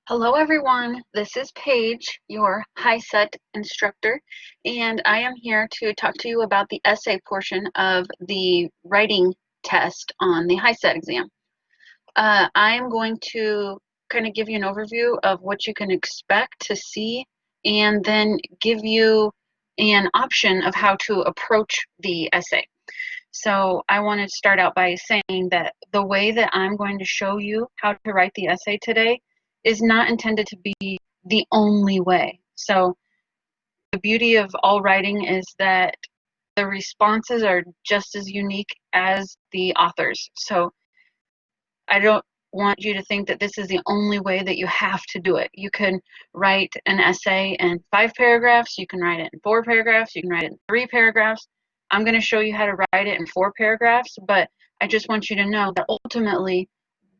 Hello everyone, this is Paige, your HiSET instructor, and I am here to talk to you about the essay portion of the writing test on the HiSET exam. I am going to kind of give you an overview of what you can expect to see and then give you an option of how to approach the essay. So I want to start out by saying that the way that I'm going to show you how to write the essay today is not intended to be the only way. So the beauty of all writing is that the responses are just as unique as the authors. So I don't want you to think that this is the only way that you have to do it. You can write an essay in 5 paragraphs, you can write it in 4 paragraphs, you can write it in 3 paragraphs. I'm going to show you how to write it in 4 paragraphs, but I just want you to know that ultimately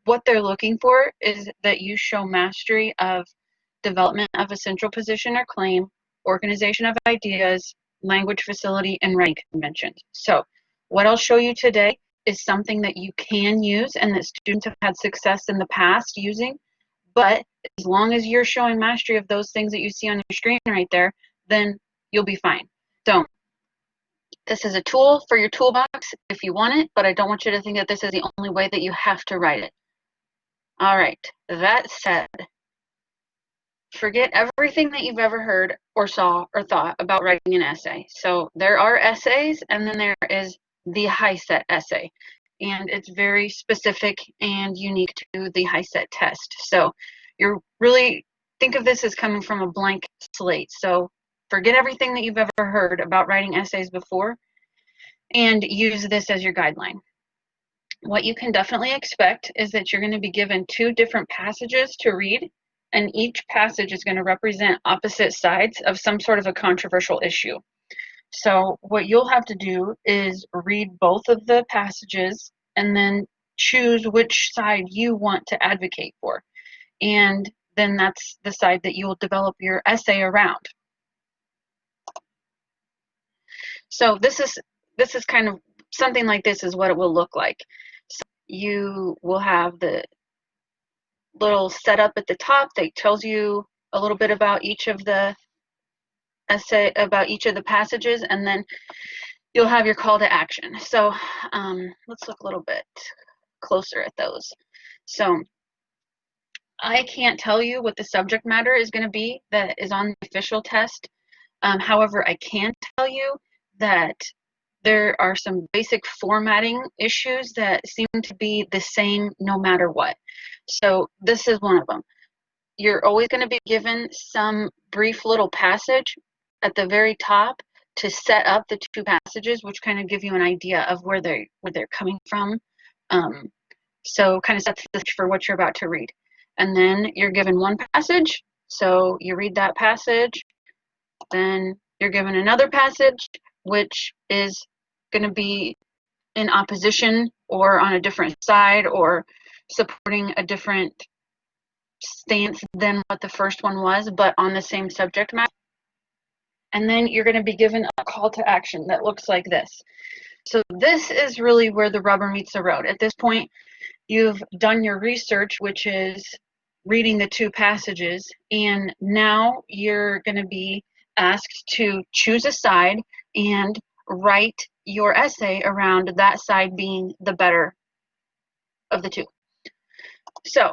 what they're looking for is that you show mastery of development of a central position or claim, organization of ideas, language facility, and writing conventions. So what I'll show you today is something that you can use and that students have had success in the past using, but as long as you're showing mastery of those things that you see on your screen right there, then you'll be fine. So this is a tool for your toolbox if you want it, but I don't want you to think that this is the only way that you have to write it. All right, that said, forget everything that you've ever heard or saw or thought about writing an essay. So there are essays, and then there is the HiSET essay, and it's very specific and unique to the HiSET test. So you're really, think of this as coming from a blank slate. So forget everything that you've ever heard about writing essays before and use this as your guideline. What you can definitely expect is that you're going to be given 2 different passages to read, and each passage is going to represent opposite sides of some sort of a controversial issue. So what you'll have to do is read both of the passages and then choose which side you want to advocate for. And then that's the side that you will develop your essay around. So this is kind of something like this is what it will look like. So you will have the little setup at the top that tells you a little bit about each of the essay, about each of the passages, and then you'll have your call to action. So let's look a little bit closer at those. So I can't tell you what the subject matter is going to be that is on the official test. However, I can tell you that there are some basic formatting issues that seem to be the same no matter what. So this is one of them. You're always going to be given some brief little passage at the very top to set up the 2 passages, which kind of give you an idea of where they're coming from. So kind of sets the stage for what you're about to read. And then you're given 1 passage, so you read that passage. Then you're given another passage, which is going to be in opposition or on a different side or supporting a different stance than what the first one was, but on the same subject matter. And then you're going to be given a call to action that looks like this. So this is really where the rubber meets the road. At this point, you've done your research, which is reading the 2 passages, and now you're going to be asked to choose a side and write your essay around that side being the better of the 2. So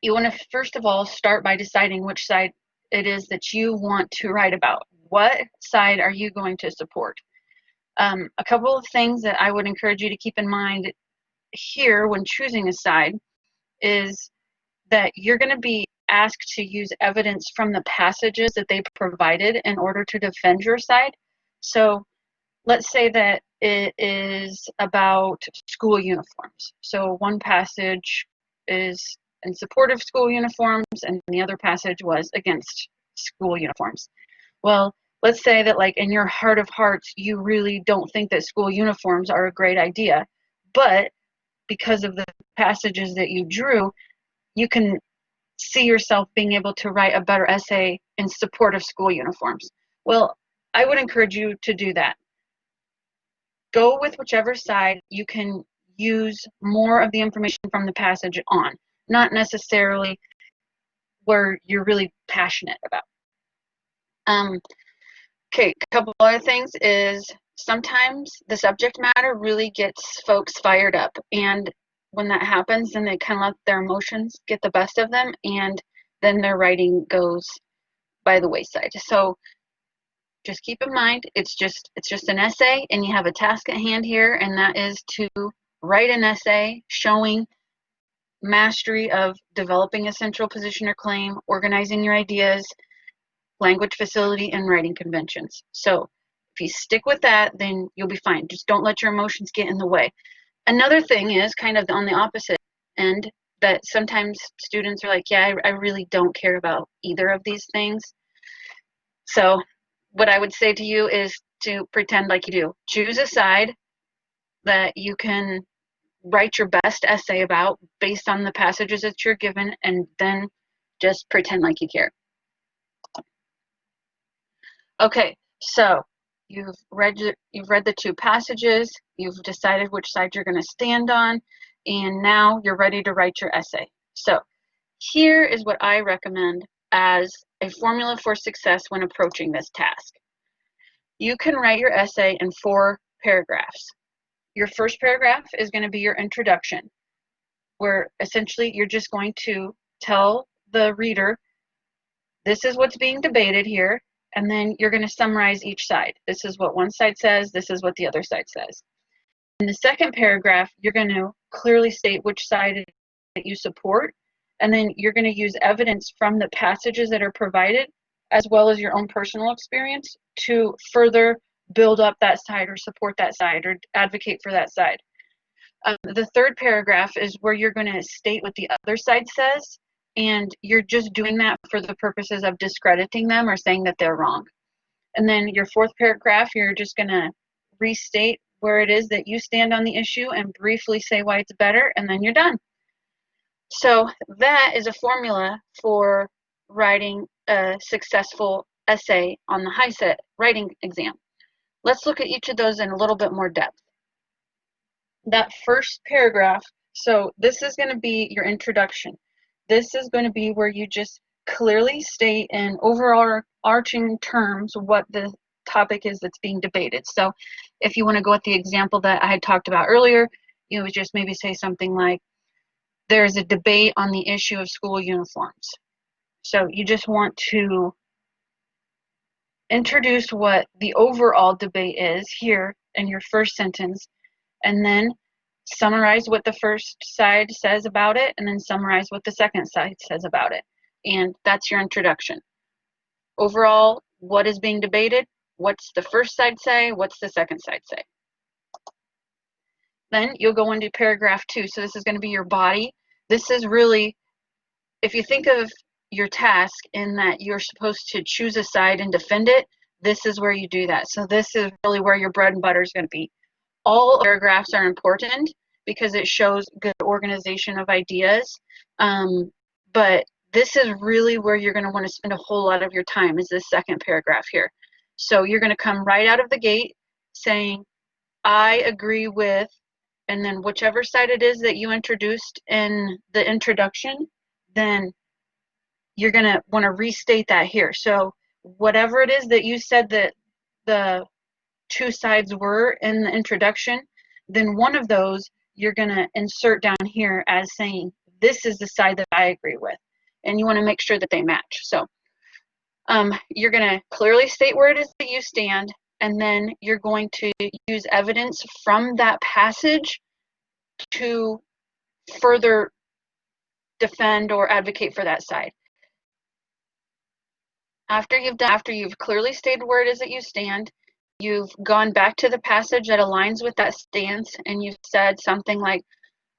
you want to first of all start by deciding which side it is that you want to write about. What side are you going to support? A couple of things that I would encourage you to keep in mind here when choosing a side is that you're going to be asked to use evidence from the passages that they provided in order to defend your side. So let's say that it is about school uniforms. So one passage is in support of school uniforms and the other passage was against school uniforms. Well, let's say that like in your heart of hearts, you really don't think that school uniforms are a great idea, but because of the passages that you drew, you can see yourself being able to write a better essay in support of school uniforms. Well, I would encourage you to do that. Go with whichever side you can use more of the information from the passage on. not necessarily where you're really passionate about. Okay, a couple other things is sometimes the subject matter really gets folks fired up, and when that happens, then they kind of let their emotions get the best of them, and then their writing goes by the wayside. So just keep in mind, it's just an essay, and you have a task at hand here, and that is to write an essay showing mastery of developing a central position or claim, organizing your ideas, language facility, and writing conventions. So if you stick with that, then you'll be fine. Just don't let your emotions get in the way. Another thing is kind of on the opposite end, that sometimes students are like, yeah, I really don't care about either of these things. So what I would say to you is to pretend like you do. Choose a side that you can write your best essay about based on the passages that you're given, and then just pretend like you care. Okay, so you've read the two passages, you've decided which side you're going to stand on, and now you're ready to write your essay. So here is what I recommend as a formula for success when approaching this task. You can write your essay in 4 paragraphs. Your first paragraph is going to be your introduction, where essentially you're just going to tell the reader, this is what's being debated here, and then you're going to summarize each side. This is what one side says, this is what the other side says. In the second paragraph, you're going to clearly state which side that you support, and then you're going to use evidence from the passages that are provided, as well as your own personal experience, to further build up that side or support that side or advocate for that side. The third paragraph is where you're going to state what the other side says, and you're just doing that for the purposes of discrediting them or saying that they're wrong. And then your fourth paragraph, you're just going to restate where it is that you stand on the issue and briefly say why it's better, and then you're done. So that is a formula for writing a successful essay on the HiSET writing exam. Let's look at each of those in a little bit more depth. That first paragraph, so this is going to be your introduction. This is going to be where you just clearly state in overarching terms what the topic is that's being debated. So if you want to go with the example that I had talked about earlier, you would just maybe say something like, there's a debate on the issue of school uniforms. So you just want to introduce what the overall debate is here in your first sentence, and then summarize what the first side says about it, and then summarize what the second side says about it. And that's your introduction. Overall, what is being debated? What's the first side say? What's the second side say? Then you'll go into paragraph 2. So this is going to be your body. This is really, if you think of your task in that you're supposed to choose a side and defend it, this is where you do that. So this is really where your bread and butter is going to be. All paragraphs are important because it shows good organization of ideas, but this is really where you're going to want to spend a whole lot of your time, is this second paragraph here. So you're going to come right out of the gate saying, I agree with, and then whichever side it is that you introduced in the introduction, then you're going to want to restate that here. So whatever it is that you said that the 2 sides were in the introduction, then one of those you're going to insert down here as saying, this is the side that I agree with. And you want to make sure that they match. So you're going to clearly state where it is that you stand, and then you're going to use evidence from that passage to further defend or advocate for that side. After you've clearly stated where it is that you stand, you've gone back to the passage that aligns with that stance, and you've said something like,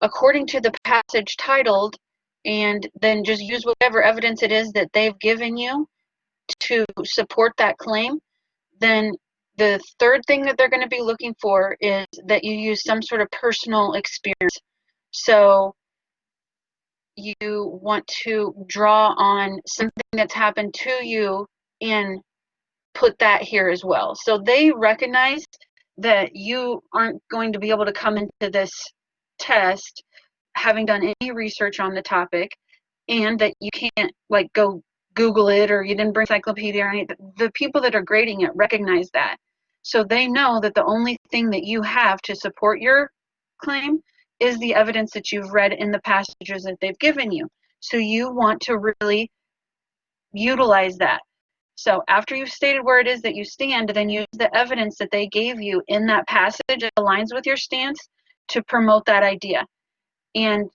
according to the passage titled, and then just use whatever evidence it is that they've given you to support that claim. Then the third thing that they're going to be looking for is that you use some sort of personal experience. So you want to draw on something that's happened to you and put that here as well. So they recognize that you aren't going to be able to come into this test having done any research on the topic, and that you can't like go Google it, or you didn't bring encyclopedia or anything. The people that are grading it recognize that. So they know that the only thing that you have to support your claim is the evidence that you've read in the passages that they've given you. So you want to really utilize that. So after you've stated where it is that you stand, then use the evidence that they gave you in that passage that aligns with your stance to promote that idea. And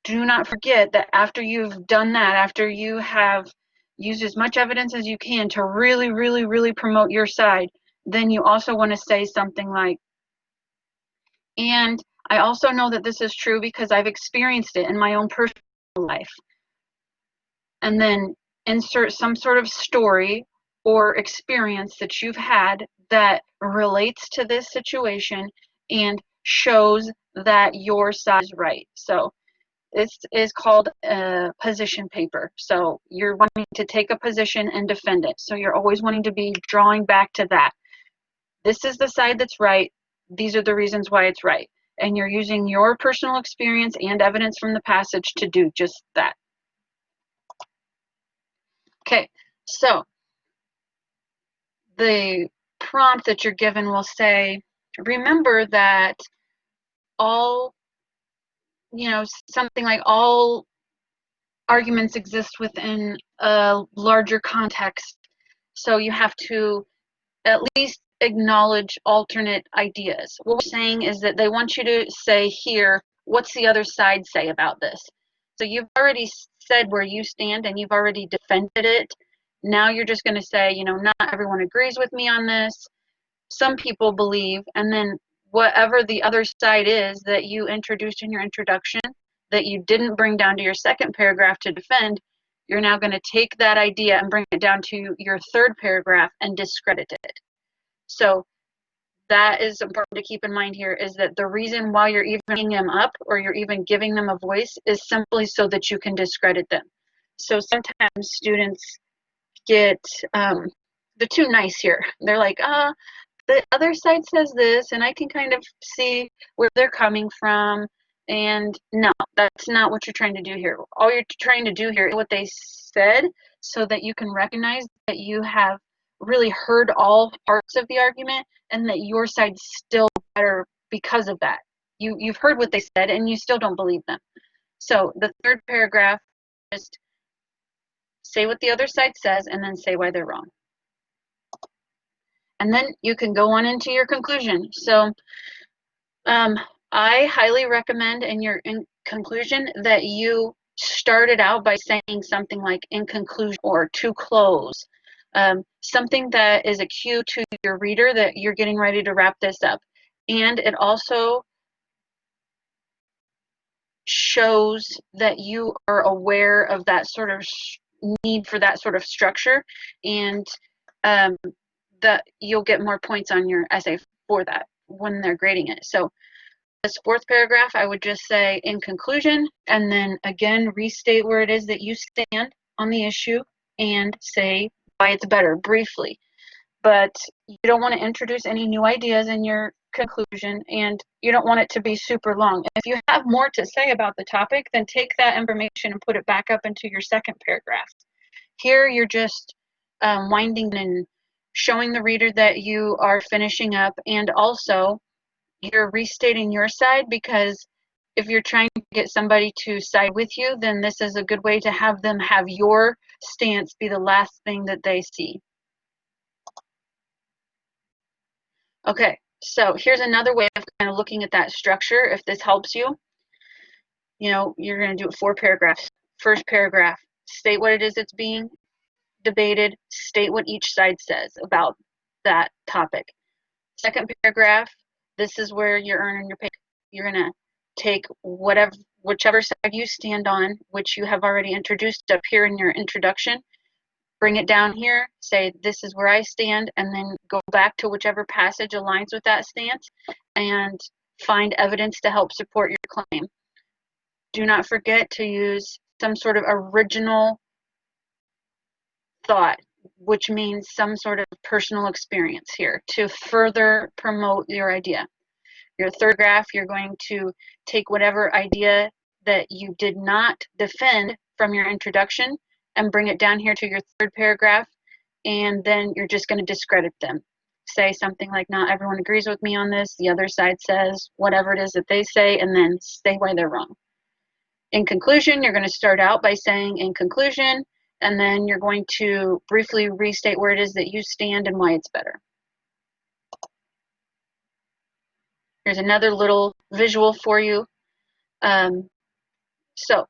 do not forget that after you've done that, after you have used as much evidence as you can to really, really, really promote your side, then you also want to say something like, and I also know that this is true because I've experienced it in my own personal life. And then insert some sort of story or experience that you've had that relates to this situation and shows that your side is right. So this is called a position paper. So you're wanting to take a position and defend it. So you're always wanting to be drawing back to that. This is the side that's right. These are the reasons why it's right. And you're using your personal experience and evidence from the passage to do just that. Okay, so the prompt that you're given will say, remember that all, something like all arguments exist within a larger context. So you have to at least acknowledge alternate ideas. What we're saying is that they want you to say here, what's the other side say about this? So you've already said where you stand and you've already defended it. Now you're just going to say, not everyone agrees with me on this. Some people believe, and then whatever the other side is that you introduced in your introduction that you didn't bring down to your second paragraph to defend, you're now going to take that idea and bring it down to your third paragraph and discredit it. So that is important to keep in mind here, is that the reason why you're even bringing them up or you're even giving them a voice is simply so that you can discredit them. So sometimes students get they're too nice here. They're like, the other side says this, and I can kind of see where they're coming from. And no, that's not what you're trying to do here. All you're trying to do here is what they said, so that you can recognize that you have really heard all parts of the argument and that your side's still better because of that. You've heard what they said and you still don't believe them. So the third paragraph, just say what the other side says and then say why they're wrong. And then you can go on into your conclusion. So I highly recommend in your conclusion that you started out by saying something like in conclusion or to close. Something that is a cue to your reader that you're getting ready to wrap this up. And it also shows that you are aware of that sort of need for that sort of structure, and that you'll get more points on your essay for that when they're grading it. So this fourth paragraph, I would just say in conclusion, and then again restate where it is that you stand on the issue and say why it's better briefly. But you don't want to introduce any new ideas in your conclusion, and you don't want it to be super long. If you have more to say about the topic, then take that information and put it back up into your second paragraph. Here you're just winding and showing the reader that you are finishing up, and also you're restating your side, because if you're trying to get somebody to side with you, then this is a good way to have them have your stance be the last thing that they see. Okay, so here's another way of kind of looking at that structure, if this helps you. You're going to do it 4 paragraphs. First paragraph, state what it is that's being debated, state what each side says about that topic. Second paragraph, this is where you're earning your pick. You're going to take whichever side you stand on, which you have already introduced up here in your introduction, bring it down here, say this is where I stand, and then go back to whichever passage aligns with that stance and find evidence to help support your claim. Do not forget to use some sort of original thought, which means some sort of personal experience here to further promote your idea. Your third graph, you're going to take whatever idea that you did not defend from your introduction and bring it down here to your third paragraph, and then you're just going to discredit them. Say something like, not everyone agrees with me on this, the other side says, whatever it is that they say, and then say why they're wrong. In conclusion, you're going to start out by saying in conclusion, and then you're going to briefly restate where it is that you stand and why it's better. Here's another little visual for you. So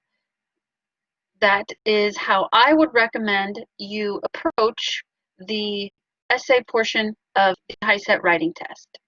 that is how I would recommend you approach the essay portion of the HiSET writing test.